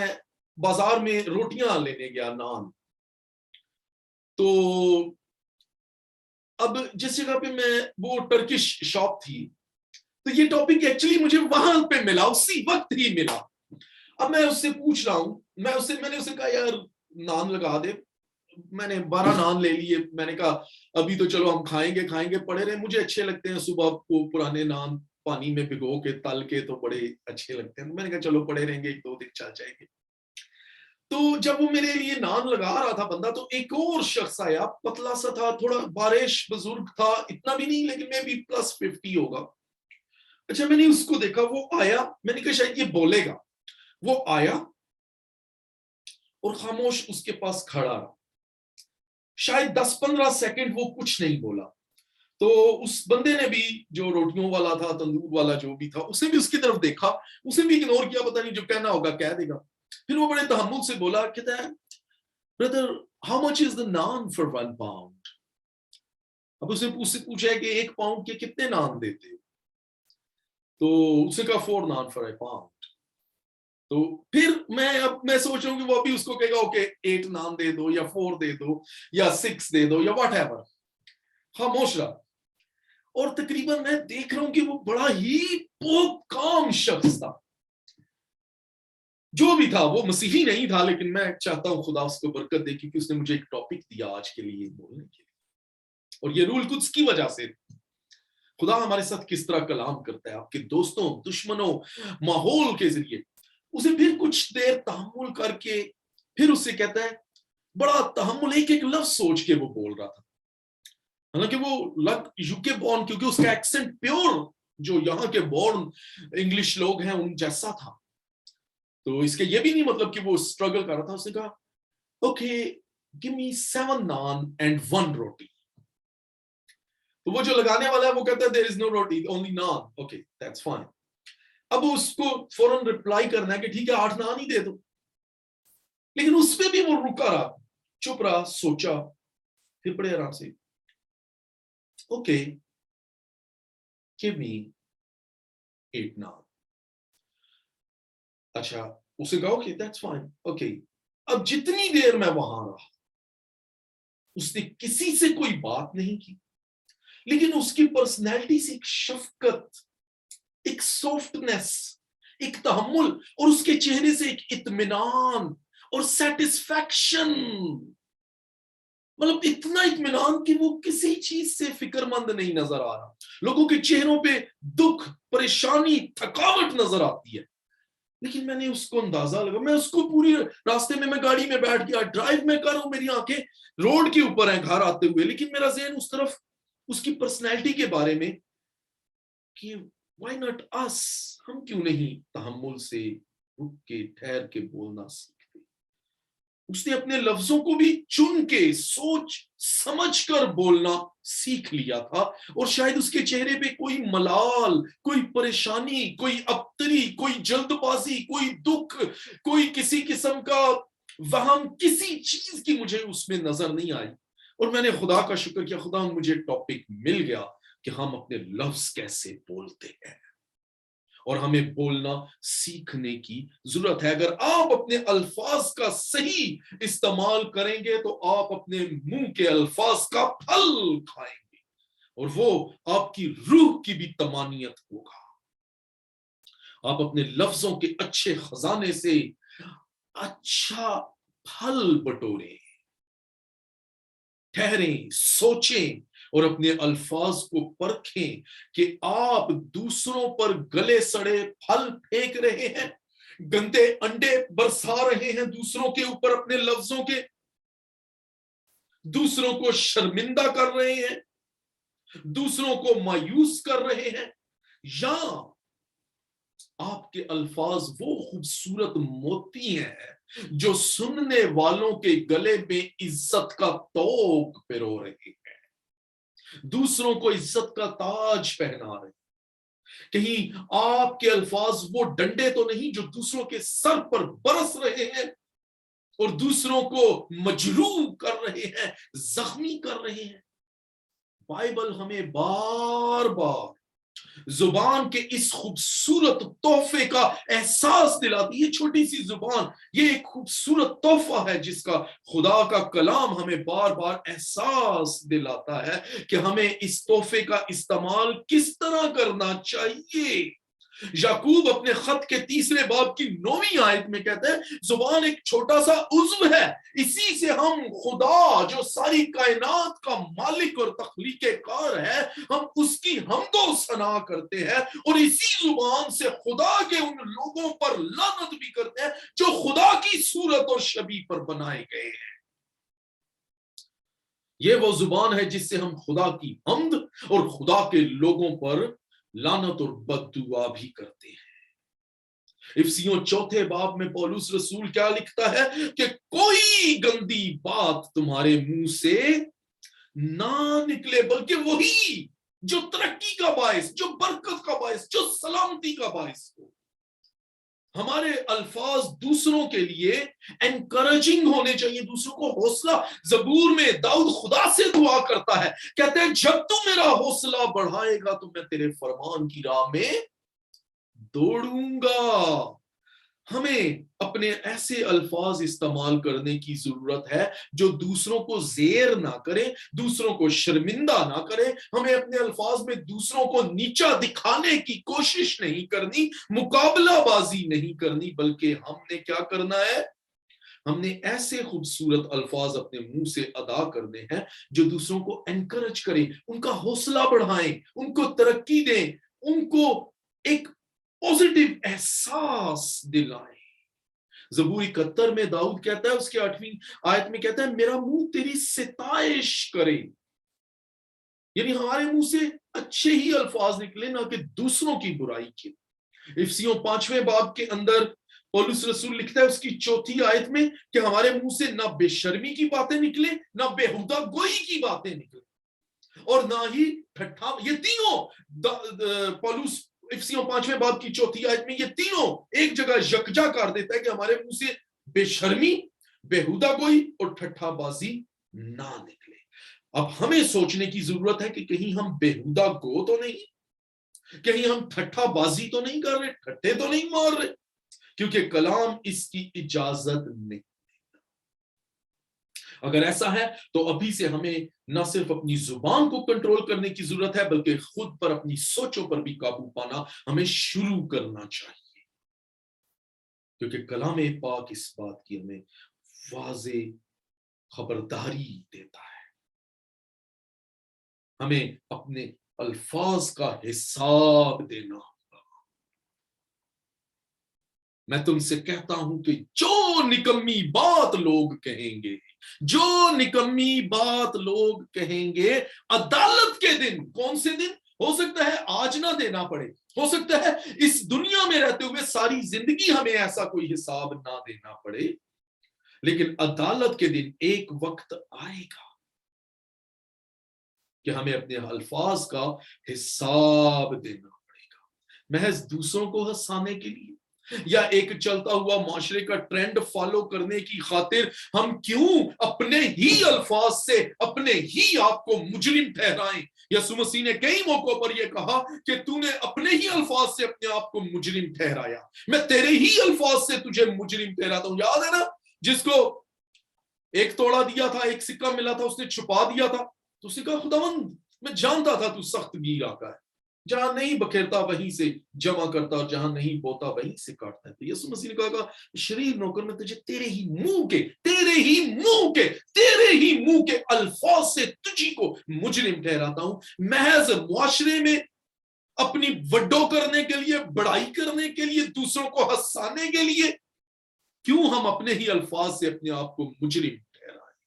بازار میں روٹیاں لینے گیا, نان. تو اب جس جگہ پہ میں, وہ ٹرکش شاپ تھی, تو یہ ٹاپک ایکچولی مجھے وہاں پہ ملا, اسی وقت ہی ملا. اب میں اس سے پوچھ رہا ہوں, میں نے اسے کہا یار نان لگا دے. میں نے 12 نان لے لیے. میں نے کہا ابھی تو چلو ہم کھائیں گے پڑے رہے, مجھے اچھے لگتے ہیں صبح کو پرانے نان پانی میں بھگو کے تل کے, تو بڑے اچھے لگتے ہیں. میں نے کہا چلو پڑے رہیں گے, 1-2 دن چل جائیں گے. تو جب وہ میرے لیے نان لگا رہا تھا بندہ, تو ایک اور شخص آیا, پتلا سا تھا, تھوڑا بارش بزرگ تھا, اتنا بھی نہیں لیکن میں بھی +50 ہوگا. اچھا میں نے اس کو دیکھا, وہ آیا, میں نے کہا شاید یہ بولے گا. وہ آیا اور خاموش اس کے پاس کھڑا رہا, شاید 10-15 سیکنڈ وہ کچھ نہیں بولا. تو اس بندے نے بھی, جو روٹیوں والا تھا, تندور والا جو بھی تھا, اسے بھی اس کی طرف دیکھا, اسے بھی اگنور کیا, پتہ نہیں جو کہنا ہوگا کہہ دے گا. پھر وہ بڑے تحمل سے بولا, کہتا ہے brother how much is the naan for 1 pound. اب اسے پوچھا ہے کہ 1 پاؤنڈ کے کتنے نان دیتے ہو, تو اسے کہا 4 naan for a pound. تو پھر میں سوچ رہا ہوں کہ وہ ابھی اس کو کہے گا اوکے 8 نان دے دو, یا 4 دے دو, یا 6 دے دو, یا واٹ ایور. خاموش رہا. اور تقریباً میں دیکھ رہا ہوں کہ وہ بڑا ہی بہت کام شخص تھا. جو بھی تھا وہ مسیحی نہیں تھا, لیکن میں چاہتا ہوں خدا اس کو برکت دے, کیونکہ اس نے مجھے ایک ٹاپک دیا آج کے لیے بولنے کے لیے. اور یہ روح القدس کی وجہ سے خدا ہمارے ساتھ کس طرح کلام کرتا ہے, آپ کے دوستوں, دشمنوں, ماحول کے ذریعے. اسے پھر کچھ دیر تحمل کر کے پھر اسے کہتا ہے, بڑا تحمل, ایک لفظ سوچ کے وہ بول رہا تھا. حالانکہ وہ UK بورن, کیونکہ اس کا ایکسنٹ پیور جو یہاں کے بورن انگلش لوگ ہیں ان جیسا تھا. تو اس کے یہ بھی نہیں مطلب کہ وہ اسٹرگل کر رہا تھا. اس نے کہا okay give me 7 naan and 1 roti. تو وہ جو لگانے والا ہے وہ کہتا ہے there is no roti, only naan. Okay, that's fine. اب اس کو فوراً ریپلائی کرنا ہے کہ ٹھیک ہے 8 نان ہی دے دو. لیکن اس پہ بھی وہ رکا رہا, چپ رہا, سوچا, پھر بڑے آرام سے اوکے give me 8 naan. اچھا اسے کہا اوکے that's fine. اوکے اب جتنی دیر میں وہاں رہا, اس نے کسی سے کوئی بات نہیں کی, لیکن اس کی پرسنالٹی سے ایک شفقت, ایک سافٹنس, ایک تحمل, اور اس کے چہرے سے ایک اطمینان اور سیٹسفیکشن, مطلب اتنا اطمینان کہ وہ کسی چیز سے فکر مند نہیں نظر آ رہا. لوگوں کے چہروں پہ دکھ, پریشانی, تھکاوٹ نظر آتی ہے, لیکن میں نے اس کو اندازہ لگا, میں اس کو پوری راستے میں گاڑی میں بیٹھ گیا, ڈرائیو میں کر رہا ہوں, میری آنکھیں روڈ کے اوپر ہیں گھر آتے ہوئے, لیکن میرا ذہن اس طرف, اس کی پرسنالٹی کے بارے میں کہ why not us, ہم کیوں نہیں تحمل سے رک کے ٹھہر کے بولنا سیکھتے. اس نے اپنے لفظوں کو بھی چن کے سوچ سمجھ کر بولنا سیکھ لیا تھا, اور شاید اس کے چہرے پہ کوئی ملال, کوئی پریشانی, کوئی ابتری, کوئی جلد بازی, کوئی دکھ, کوئی کسی قسم کا وہم, کسی چیز کی مجھے اس میں نظر نہیں آئی. اور میں نے خدا کا شکر کیا, خدا مجھے ٹاپک مل گیا, کہ ہم اپنے لفظ کیسے بولتے ہیں، اور ہمیں بولنا سیکھنے کی ضرورت ہے۔ اگر آپ اپنے الفاظ کا صحیح استعمال کریں گے تو آپ اپنے منہ کے الفاظ کا پھل کھائیں گے، اور وہ آپ کی روح کی بھی طمانینت ہوگا۔ آپ اپنے لفظوں کے اچھے خزانے سے اچھا پھل بٹوریں، ٹھہریں، سوچیں اور اپنے الفاظ کو پرکھیں کہ آپ دوسروں پر گلے سڑے پھل پھینک رہے ہیں، گندے انڈے برسا رہے ہیں دوسروں کے اوپر اپنے لفظوں کے، دوسروں کو شرمندہ کر رہے ہیں، دوسروں کو مایوس کر رہے ہیں، یا آپ کے الفاظ وہ خوبصورت موتی ہیں جو سننے والوں کے گلے میں عزت کا توق پرو رہے ہیں، دوسروں کو عزت کا تاج پہنا رہے ہیں۔ کہیں آپ کے الفاظ وہ ڈنڈے تو نہیں جو دوسروں کے سر پر برس رہے ہیں اور دوسروں کو مجروح کر رہے ہیں، زخمی کر رہے ہیں۔ بائبل ہمیں بار بار زبان کے اس خوبصورت تحفے کا احساس دلاتی ہے۔ یہ چھوٹی سی زبان، یہ ایک خوبصورت تحفہ ہے جس کا خدا کا کلام ہمیں بار بار احساس دلاتا ہے کہ ہمیں اس تحفے کا استعمال کس طرح کرنا چاہیے۔ یعقوب اپنے خط کے 3 باب کی 9ویں آیت میں کہتا ہے زبان ایک چھوٹا سا عضو ہے، اسی سے ہم خدا جو ساری کائنات کا مالک اور تخلیق کار ہے، ہم اس کی حمد و ثنا کرتے ہیں، اور اسی زبان سے خدا کے ان لوگوں پر لعنت بھی کرتے ہیں جو خدا کی صورت اور شبیہ پر بنائے گئے ہیں۔ یہ وہ زبان ہے جس سے ہم خدا کی حمد اور خدا کے لوگوں پر لعنت اور بد دعا بھی کرتے ہیں۔ افسیوں 4 باب میں پولس رسول کیا لکھتا ہے کہ کوئی گندی بات تمہارے منہ سے نہ نکلے، بلکہ وہی جو ترقی کا باعث، جو برکت کا باعث، جو سلامتی کا باعث ہو۔ ہمارے الفاظ دوسروں کے لیے انکریجنگ ہونے چاہیے، دوسروں کو حوصلہ۔ زبور میں داؤد خدا سے دعا کرتا ہے، کہتے ہیں جب تو میرا حوصلہ بڑھائے گا تو میں تیرے فرمان کی راہ میں دوڑوں گا۔ ہمیں اپنے ایسے الفاظ استعمال کرنے کی ضرورت ہے جو دوسروں کو زیر نہ کرے، دوسروں کو شرمندہ نہ کرے۔ ہمیں اپنے الفاظ میں دوسروں کو نیچا دکھانے کی کوشش نہیں کرنی، مقابلہ بازی نہیں کرنی، بلکہ ہم نے کیا کرنا ہے، ہم نے ایسے خوبصورت الفاظ اپنے منہ سے ادا کرنے ہیں جو دوسروں کو انکریج کریں، ان کا حوصلہ بڑھائیں، ان کو ترقی دیں، ان کو ایک پوزیٹیو احساس دلائیں۔ زبور 71 میں داؤد کہتا ہے، اس کے 8ویں آیت میں کہتا ہے میرا منہ تیری ستائش کرے، یعنی ہمارے منہ سے اچھے ہی الفاظ نکلے، نہ کہ دوسروں کی برائی کی۔ افسیوں 5ویں باب کے اندر پولس رسول لکھتا ہے اس کی 4تھی آیت میں کہ ہمارے منہ سے نہ بے شرمی کی باتیں نکلے، نہ بیہودہ گوئی کی باتیں نکلے، اور نہ ہی ٹھٹھا۔ یہ تینوں پولس افسیوں 5ویں باب کی 4تھی آیت میں یہ تینوں ایک جگہ یکجا کر دیتا ہے کہ ہمارے منہ سے بے شرمی، بیہودہ گوئی اور ٹھٹھا بازی نہ نکلے۔ اب ہمیں سوچنے کی ضرورت ہے کہ کہیں ہم بیہودہ گو تو نہیں، کہیں ہم ٹھٹھا بازی تو نہیں کر رہے، ٹھٹھے تو نہیں مار رہے، کیونکہ کلام اس کی اجازت نہیں۔ اگر ایسا ہے تو ابھی سے ہمیں نہ صرف اپنی زبان کو کنٹرول کرنے کی ضرورت ہے بلکہ خود پر، اپنی سوچوں پر بھی قابو پانا ہمیں شروع کرنا چاہیے، کیونکہ کلام پاک اس بات کی ہمیں واضح خبرداری دیتا ہے۔ ہمیں اپنے الفاظ کا حساب دینا ہوگا۔ میں تم سے کہتا ہوں کہ جو نکمی بات لوگ کہیں گے، جو نکمی بات لوگ کہیں گے، عدالت کے دن، کون سے دن؟ ہو سکتا ہے آج نہ دینا پڑے، ہو سکتا ہے اس دنیا میں رہتے ہوئے ساری زندگی ہمیں ایسا کوئی حساب نہ دینا پڑے، لیکن عدالت کے دن ایک وقت آئے گا کہ ہمیں اپنے الفاظ کا حساب دینا پڑے گا، محض دوسروں کو ہنسانے کے لیے، یا ایک چلتا ہوا معاشرے کا ٹرینڈ فالو کرنے کی خاطر ہم کیوں اپنے ہی الفاظ سے اپنے ہی آپ کو مجرم ٹھہرائیں؟ یسوع مسیح نے کئی موقعوں پر یہ کہا کہ تو نے اپنے ہی الفاظ سے اپنے آپ کو مجرم ٹھہرایا، میں تیرے ہی الفاظ سے تجھے مجرم ٹھہراتا ہوں۔ یاد ہے نا جس کو ایک توڑا دیا تھا، ایک سکہ ملا تھا، اس نے چھپا دیا تھا، تو اس نے کہا خداوند میں جانتا تھا تو سخت گیر آقا ہے، جہاں نہیں بکھیرتا وہیں سے جمع کرتا اور جہاں نہیں بوتا وہیں سے کاٹتا ہے۔ تو یسوع مسیح نے کہا شریر نوکر میں تجھے تیرے ہی منہ کے الفاظ سے تجھی کو مجرم ٹھہراتا ہوں، محض معاشرے میں اپنی وڈو کرنے کے لیے، بڑائی کرنے کے لیے، دوسروں کو ہنسانے کے لیے کیوں ہم اپنے ہی الفاظ سے اپنے آپ کو مجرم ٹھہرائیں؟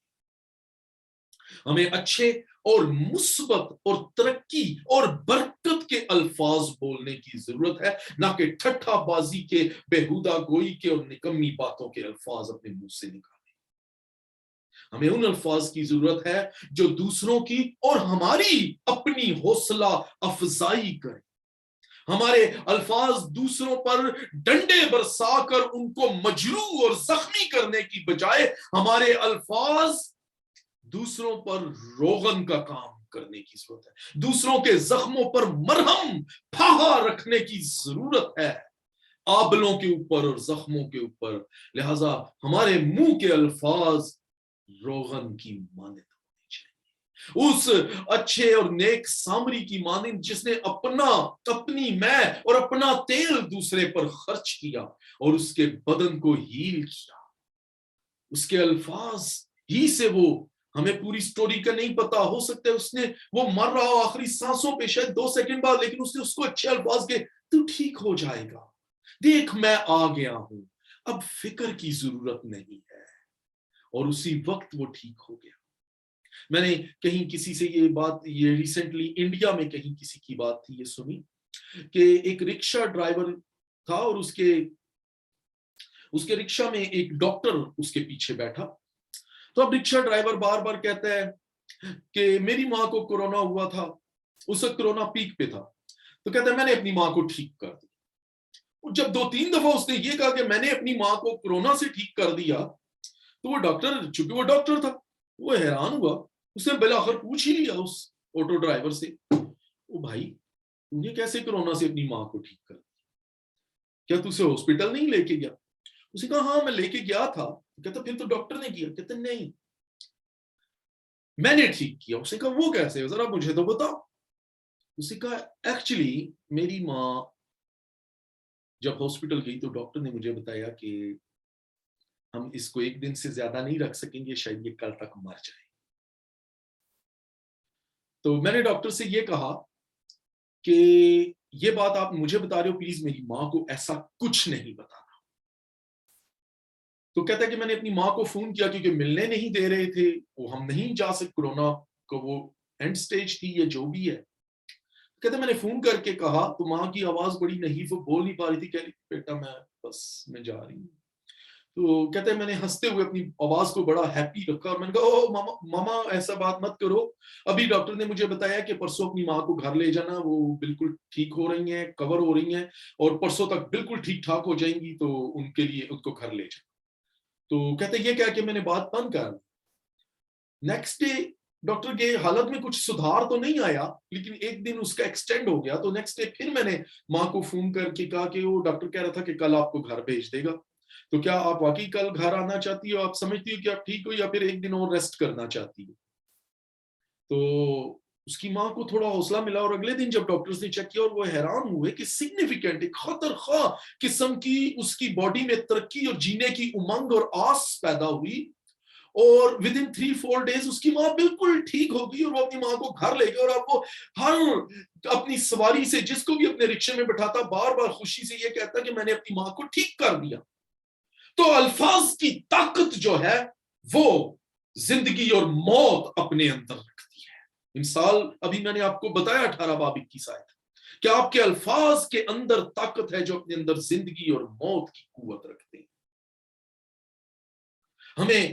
ہمیں اچھے اور مثبت اور ترقی اور برکت کے الفاظ بولنے کی ضرورت ہے، نہ کہ ٹھٹھا بازی کے، بےہودہ گوئی کے اور نکمی باتوں کے الفاظ اپنے منہ سے نکالیں۔ ہمیں ان الفاظ کی ضرورت ہے جو دوسروں کی اور ہماری اپنی حوصلہ افزائی کریں۔ ہمارے الفاظ دوسروں پر ڈنڈے برسا کر ان کو مجروح اور زخمی کرنے کی بجائے ہمارے الفاظ دوسروں پر روغن کا کام کرنے کی ضرورت ہے، دوسروں کے زخموں پر مرہم پھاہا رکھنے کی ضرورت ہے، آبلوں کے اوپر اور زخموں کے اوپر۔ لہذا ہمارے منہ کے الفاظ روغن کی مانند ہونی چاہیے، اس اچھے اور نیک سامری کی مانند جس نے اپنی میں اور اپنا تیل دوسرے پر خرچ کیا اور اس کے بدن کو ہیل کیا۔ اس کے الفاظ ہی سے وہ، ہمیں پوری سٹوری کا نہیں پتا، ہو سکتا ہے اس نے، وہ مر رہا ہو آخری سانسوں پہ شاید 2 سیکنڈ بعد، لیکن اس نے اس کو اچھے الفاظ کے تو ٹھیک ہو جائے گا، دیکھ میں آ گیا ہوں، اب فکر کی ضرورت نہیں ہے، اور اسی وقت وہ ٹھیک ہو گیا۔ میں نے کہیں کسی سے یہ بات، یہ ریسنٹلی انڈیا میں کہیں کسی کی بات تھی، یہ سنی کہ ایک رکشہ ڈرائیور تھا اور اس کے رکشہ میں ایک ڈاکٹر اس کے پیچھے بیٹھا، تو اب رکشہ ڈرائیور بار بار کہتا ہے کہ میری ماں کو کورونا ہوا تھا، اس وقت کورونا پیک پہ تھا، تو کہتا ہے میں نے اپنی ماں کو ٹھیک کر دیا۔ اور جب 2-3 دفعہ اس نے یہ کہا کہ میں نے اپنی ماں کو کورونا سے ٹھیک کر دیا، تو وہ ڈاکٹر، چونکہ وہ ڈاکٹر تھا، وہ حیران ہوا، اس نے بالآخر پوچھ ہی لیا اس آٹو ڈرائیور سے، او بھائی تو نے کیسے کورونا سے اپنی ماں کو ٹھیک کر دیا؟ کیا تو اسے ہاسپٹل نہیں لے کے گیا؟ اس نے کہا ہاں میں لے کے گیا تھا۔ کہتا پھر تو ڈاکٹر نے کیا؟ کہتا نہیں میں نے ٹھیک کیا۔ اس نے کہا وہ کیسے، ذرا مجھے تو بتاؤ۔ اس نے کہا ایکچولی میری ماں جب ہاسپٹل گئی تو ڈاکٹر نے مجھے بتایا کہ ہم اس کو 1 دن سے زیادہ نہیں رکھ سکیں گے، شاید یہ کل تک مر جائے۔ تو میں نے ڈاکٹر سے یہ کہا کہ یہ بات آپ مجھے بتا رہے ہو، پلیز میری ماں کو ایسا کچھ نہیں بتانا۔ تو کہتا ہے کہ میں نے اپنی ماں کو فون کیا کیونکہ ملنے نہیں دے رہے تھے، وہ ہم نہیں جا سکتے، کورونا کو وہ اینڈ سٹیج تھی یا جو بھی ہے۔ کہتا ہے میں نے فون کر کے کہا تو ماں کی آواز بڑی نحیف، وہ بول نہیں پا رہی تھی، کہہ رہی بیٹا میں جا رہی ہوں۔ تو کہتے ہیں میں نے ہنستے ہوئے اپنی آواز کو بڑا ہیپی رکھا اور میں نے کہا او ماما ایسا بات مت کرو، ابھی ڈاکٹر نے مجھے بتایا کہ پرسوں اپنی ماں کو گھر لے جانا، وہ بالکل ٹھیک ہو رہی ہیں، کور ہو رہی ہیں اور پرسوں تک بالکل ٹھیک ٹھاک ہو جائیں گی، تو ان کے لیے ان کو گھر لے جانا۔ تو کہتے یہ کہہ کہ میں نے بات بند کر دی۔ نیکسٹ ڈے ڈاکٹر کے حالت میں کچھ سدھار تو نہیں آیا، لیکن 1 دن اس کا ایکسٹینڈ ہو گیا، تو نیکسٹ ڈے پھر میں نے ماں کو فون کر کے کہا کہ وہ ڈاکٹر کہہ رہا تھا کہ کل آپ کو گھر بھیج دے گا، تو کیا آپ واقعی کل گھر آنا چاہتی ہو، آپ سمجھتی ہو کہ آپ ٹھیک ہو، یا پھر 1 دن اور ریسٹ کرنا چاہتی ہو؟ تو اس کی ماں کو تھوڑا حوصلہ ملا، اور اگلے دن جب ڈاکٹرز نے چیک کیا اور وہ حیران ہوئے کہ سگنیفیکنٹ ایک خطر خواہ قسم کی اس کی باڈی میں ترقی اور جینے کی امنگ اور آس پیدا ہوئی، اور ود ان 3-4 days اس کی ماں بالکل ٹھیک ہو گئی، اور وہ اپنی ماں کو گھر لے گئے، اور اب وہ ہر اپنی سواری سے جس کو بھی اپنے رکشے میں بٹھاتا بار بار خوشی سے یہ کہتا کہ میں نے اپنی ماں کو ٹھیک کر دیا۔ تو الفاظ کی طاقت جو ہے وہ زندگی اور موت اپنے اندر رکھتی ہے۔ مثال ابھی میں نے آپ کو بتایا 18 باب 21 آیت، کہ آپ کے الفاظ کے اندر طاقت ہے جو اپنے اندر زندگی اور موت کی قوت رکھتے ہیں۔ ہمیں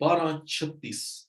12:36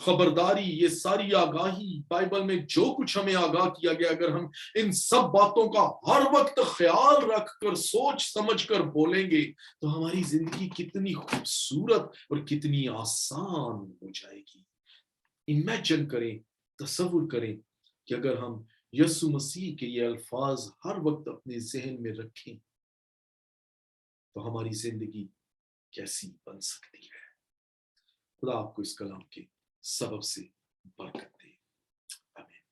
خبرداری، یہ ساری آگاہی، بائبل میں جو کچھ ہمیں آگاہ کیا گیا، اگر ہم ان سب باتوں کا ہر وقت خیال رکھ کر سوچ سمجھ کر بولیں گے تو ہماری زندگی کتنی خوبصورت اور کتنی آسان ہو جائے گی۔ امیجن کریں، تصور کریں کہ اگر ہم یسوع مسیح کے یہ الفاظ ہر وقت اپنے ذہن میں رکھیں تو ہماری زندگی کیسی بن سکتی ہے۔ خدا آپ کو اس کلام کے سبب سے برکت دے، آمین۔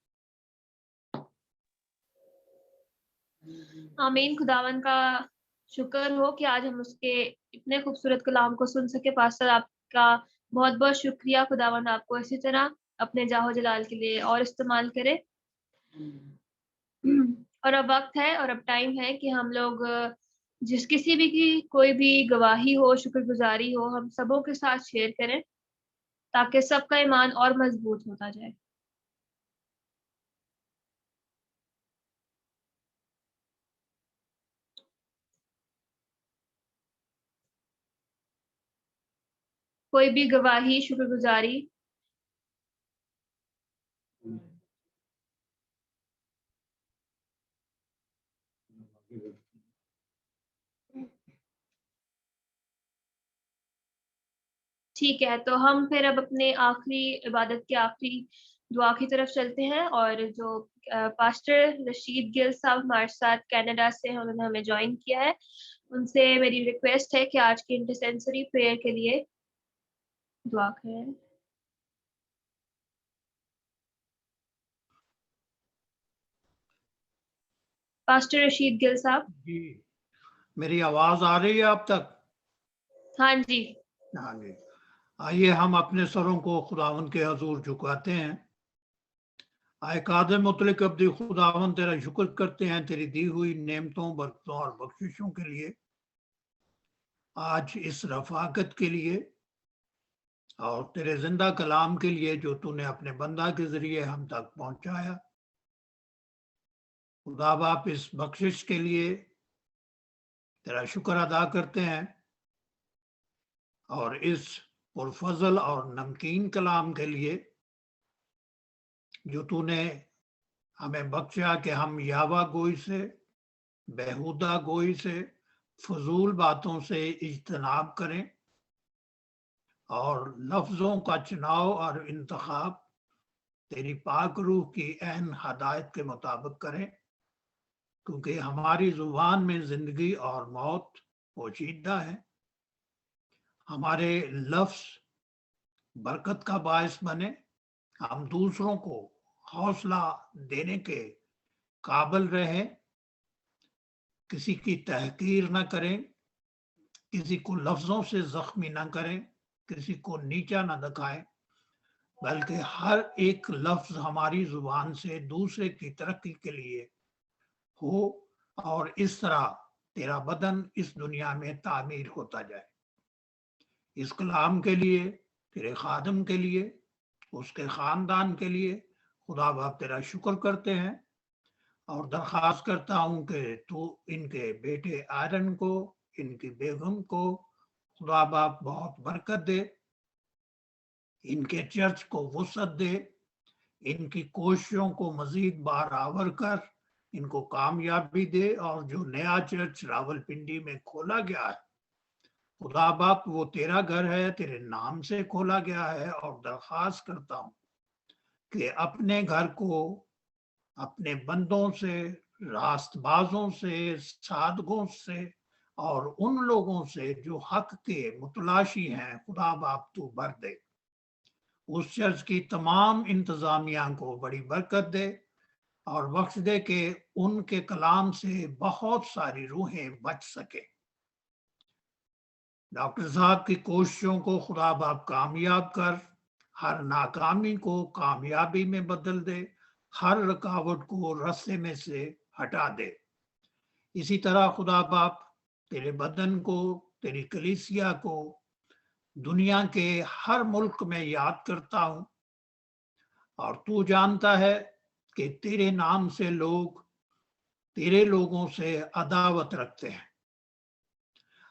آمین۔ خداون کا شکر ہو کہ آج ہم اس کے اتنے خوبصورت کلام کو سن سکے۔ پاسٹر آپ کا بہت بہت شکریہ۔ خداون آپ کو اسی طرح اپنے جاہ و جلال کے لیے اور استعمال کرے۔ اور اب وقت ہے اور اب ٹائم ہے کہ ہم لوگ جس کسی بھی کی کوئی بھی گواہی ہو، شکر گزاری ہو، ہم سبوں کے ساتھ شیئر کریں تاکہ سب کا ایمان اور مضبوط ہوتا جائے۔ کوئی بھی گواہی، شکر گزاری۔ ٹھیک ہے، تو ہم پھر اب اپنے آخری عبادت کے آخری دعا کی طرف چلتے ہیں، اور جو پاسٹر رشید گل صاحب ہمارے ساتھ کینیڈا سے انہوں نے ہمیں جوائن کیا ہے، ان سے میری ریکویسٹ ہے کہ آج کی انٹرسیسری پریئر کے لیے دعا کریں۔ پاسٹر رشید گل صاحب۔ جی، میری آواز آ رہی ہے آپ تک؟ ہاں جی۔ ہاں جی، آئیے ہم اپنے سروں کو خداون کے حضور جھکاتے ہیں۔ آئے قادر مطلق ابدی خداون، تیرا شکر کرتے ہیں تیری دی ہوئی نعمتوں، برکتوں اور بخششوں کے لیے، آج اس رفاقت کے لیے اور تیرے زندہ کلام کے لیے جو تو نے اپنے بندہ کے ذریعے ہم تک پہنچایا۔ خدا باپ، اس بخشش کے لیے تیرا شکر ادا کرتے ہیں، اور اس پرفضل اور نمکین کلام کے لیے جو تو نے ہمیں بخشا کہ ہم یاوہ گوئی سے، بیہودہ گوئی سے، فضول باتوں سے اجتناب کریں اور لفظوں کا چناؤ اور انتخاب تیری پاک روح کی عین ہدایت کے مطابق کریں، کیونکہ ہماری زبان میں زندگی اور موت پوشیدہ ہے۔ ہمارے لفظ برکت کا باعث بنے، ہم دوسروں کو حوصلہ دینے کے قابل رہیں، کسی کی تحقیر نہ کریں، کسی کو لفظوں سے زخمی نہ کریں، کسی کو نیچا نہ دکھائیں، بلکہ ہر ایک لفظ ہماری زبان سے دوسرے کی ترقی کے لیے ہو، اور اس طرح تیرا بدن اس دنیا میں تعمیر ہوتا جائے۔ اس کلام کے لیے، تیرے خادم کے لیے، اس کے خاندان کے لیے خدا باپ تیرا شکر کرتے ہیں، اور درخواست کرتا ہوں کہ تو ان کے بیٹے آئرن کو، ان کی بیگم کو خدا باپ بہت برکت دے، ان کے چرچ کو وسعت دے، ان کی کوششوں کو مزید بارآور کر ان کو کامیابی دے، اور جو نیا چرچ راول پنڈی میں کھولا گیا ہے خدا باپ وہ تیرا گھر ہے، تیرے نام سے کھولا گیا ہے، اور درخواست کرتا ہوں کہ اپنے گھر کو اپنے بندوں سے، راست بازوں سے، صادقوں سے اور ان لوگوں سے جو حق کے متلاشی ہیں خدا باپ تو بھر دے۔ اس چرچ کی تمام انتظامیہ کو بڑی برکت دے، اور بخش دے کہ ان کے کلام سے بہت ساری روحیں بچ سکے۔ ڈاکٹر صاحب کی کوششوں کو خدا باپ کامیاب کر، ہر ناکامی کو کامیابی میں بدل دے، ہر رکاوٹ کو رستے میں سے ہٹا دے۔ اسی طرح خدا باپ تیرے بدن کو، تیری کلیسیا کو دنیا کے ہر ملک میں یاد کرتا ہوں، اور تو جانتا ہے کہ تیرے نام سے لوگ تیرے لوگوں سے عداوت رکھتے ہیں۔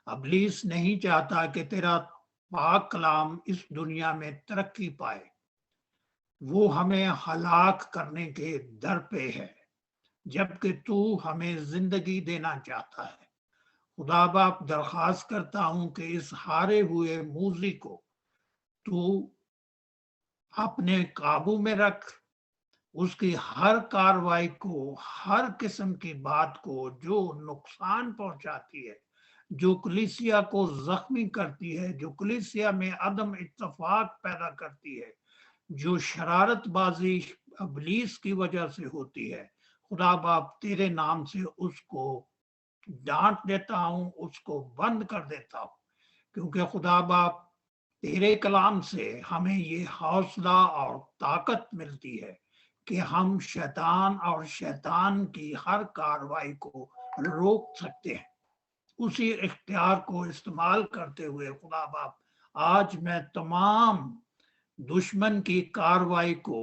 ابلیس نہیں چاہتا کہ تیرا پاک کلام اس دنیا میں ترقی پائے، وہ ہمیں ہلاک کرنے کے در پہ ہے، جبکہ تو ہمیں زندگی دینا چاہتا ہے۔ خدا باپ درخواست کرتا ہوں کہ اس ہارے ہوئے موذی کو تو اپنے قابو میں رکھ، اس کی ہر کاروائی کو، ہر قسم کی بات کو جو نقصان پہنچاتی ہے، جو کلیسیا کو زخمی کرتی ہے، جو کلیسیا میں عدم اتفاق پیدا کرتی ہے، جو شرارت بازی ابلیس کی وجہ سے ہوتی ہے، خدا باپ تیرے نام سے اس کو ڈانٹ دیتا ہوں، اس کو بند کر دیتا ہوں، کیونکہ خدا باپ تیرے کلام سے ہمیں یہ حوصلہ اور طاقت ملتی ہے کہ ہم شیطان اور شیطان کی ہر کاروائی کو روک سکتے ہیں۔ اسی اختیار کو استعمال کرتے ہوئے خدا باپ آج میں تمام دشمن کی کاروائی کو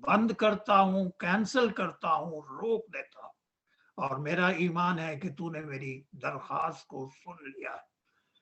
بند کرتا ہوں، کینسل کرتا ہوں، روک دیتا ہوں، اور میرا ایمان ہے کہ تو نے میری درخواست کو سن لیا ہے۔